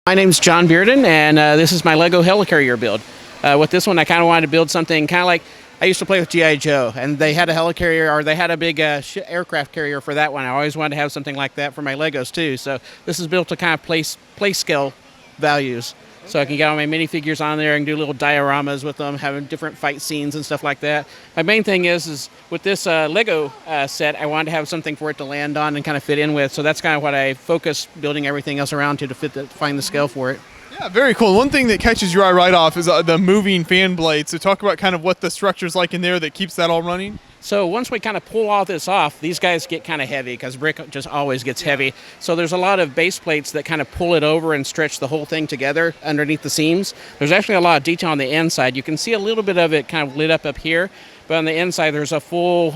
My name's John Bearden, and this is my LEGO Helicarrier build. With this one, I kind of wanted to build something kind of like I used to play with G.I. Joe, and they had a helicarrier, or they had a big aircraft carrier for that one. I always wanted to have something like that for my Legos too. So this is built to kind of play scale values. So I can get all my minifigures on there and do little dioramas with them, having different fight scenes and stuff like that. My main thing is with this Lego set, I wanted to have something for it to land on and kind of fit in with. So that's kind of what I focus building everything else around to find the scale for it. Yeah, very cool. One thing that catches your eye right off is the moving fan blades. So talk about kind of what the structure's like in there that keeps that all running. So once we kind of pull all this off, these guys get kind of heavy because brick just always gets heavy. So there's a lot of base plates that kind of pull it over and stretch the whole thing together underneath the seams. There's actually a lot of detail on the inside. You can see a little bit of it kind of lit up here, but on the inside there's a full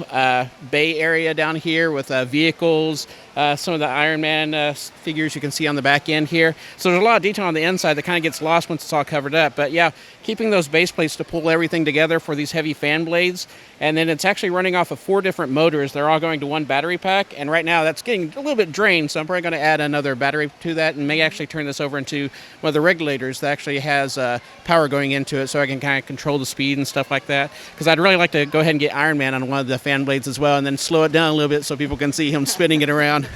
bay area down here with vehicles, some of the Iron Man figures you can see on the back end here. So there's a lot of detail on the inside that kind of gets lost once it's all covered up. But yeah, keeping those base plates to pull everything together for these heavy fan blades. And then it's actually running off of 4 different motors. They're all going to one battery pack. And right now that's getting a little bit drained. So I'm probably going to add another battery to that and may actually turn this over into one of the regulators that actually has power going into it, so I can kind of control the speed and stuff like that. Because I'd really like to go ahead and get Iron Man on one of the fan blades as well, and then slow it down a little bit so people can see him spinning it around.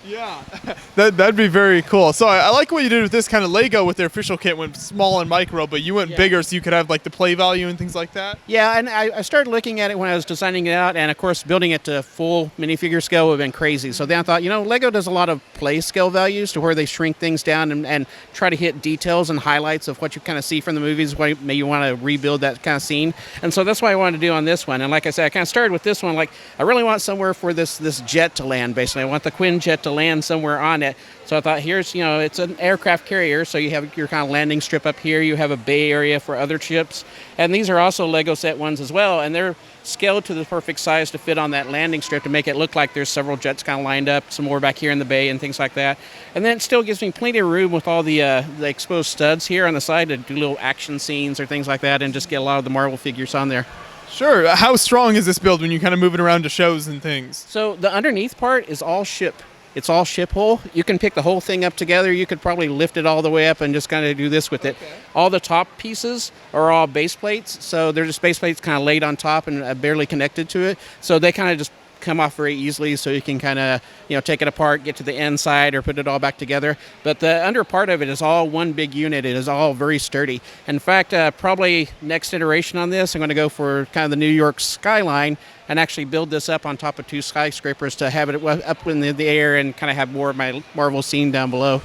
Yeah, that'd be very cool. So I like what you did with this kind of Lego with their official kit. Went small and micro, but you went bigger so you could have like the play value and things like that. Yeah, and I started looking at it when I was designing it out, and of course building it to full minifigure scale would have been crazy. So then I thought, Lego does a lot of play scale values to where they shrink things down and try to hit details and highlights of what you kind of see from the movies, why maybe you want to rebuild that kind of scene. And so that's what I wanted to do on this one. And like I said, I kind of started with this one, like I really want somewhere for this jet to land, basically. I want the Quinjet to land somewhere on it. So I thought, here's, it's an aircraft carrier, so you have your kind of landing strip up here. You have a bay area for other ships. And these are also Lego set ones as well, and they're scaled to the perfect size to fit on that landing strip to make it look like there's several jets kind of lined up, some more back here in the bay and things like that. And then it still gives me plenty of room with all the exposed studs here on the side to do little action scenes or things like that and just get a lot of the Marvel figures on there. Sure. How strong is this build when you kind of move it around to shows and things? So the underneath part is all ship. It's all ship hull. You can pick the whole thing up together. You could probably lift it all the way up and just kind of do this with it. All the top pieces are all base plates. So they're just base plates kind of laid on top and barely connected to it. So they kind of just come off very easily, so you can kind of take it apart, get to the inside, or put it all back together. But the under part of it is all one big unit. It is all very sturdy. In fact, probably next iteration on this, I'm going to go for kind of the New York skyline and actually build this up on top of 2 skyscrapers to have it up in the air and kind of have more of my Marvel scene down below.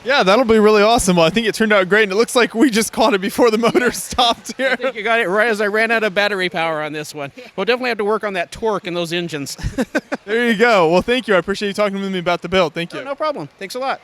Yeah, that'll be really awesome. Well, I think it turned out great, and it looks like we just caught it before the motor stopped here. I think you got it right as I ran out of battery power on this one. We'll definitely have to work on that torque in those engines. There you go. Well, thank you. I appreciate you talking with me about the build. Thank you. No problem. Thanks a lot.